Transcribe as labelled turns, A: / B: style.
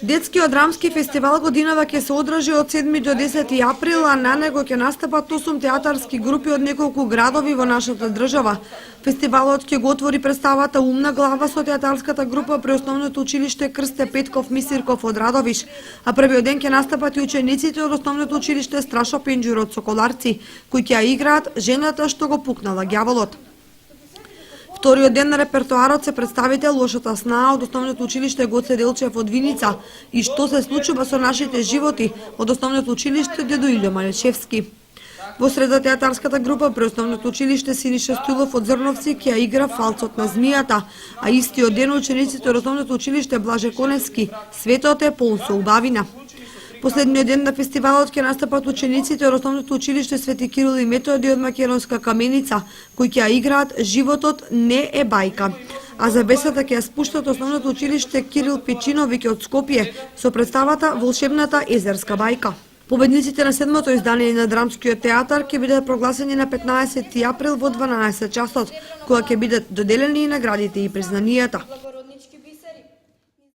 A: Детскиот драмски фестивал годинава ќе се одржи од 7 до 10 април, а на него ќе настапат 8 театарски групи од неколку градови во нашата држава. Фестивалот ќе го отвори представата Умна глава со театарската група при Основното училиште Крсте Петков Мисирков од Радовиш, а првиот ден ќе настапат и учениците од Основното училиште Страшо Пенџур од Соколарци, кои ќе играат Жената што го пукнала ѓаволот. Вториот ден на репертоарот се представите Лошата снаа од Основното училиште Гоце Делчев од Виница и Што се случува со нашите животи од Основното училиште Дедо Илјо Малешевски. Во среда театарската група при Основното училиште Синиша Стилов од Зрновци ќе игра Фалцот на змијата, а истиот ден учениците од Основното училиште Блаже Коневски Светот е полн со убавина. Последниот ден на фестивалот ќе настапат учениците од Основното училиште Свети Кирил и Методи од Македонска Каменица, кои ќе играат Животот не е бајка. А за бесата ќе ја спуштат Основното училиште Кирил Печиновиќ од Скопје со представата Волшебната езерска бајка. Победниците на 7-то издание на Драмскиот театар ќе бидат прогласени на 15 април во 12 часот, кога ќе бидат доделени и наградите и признанијата.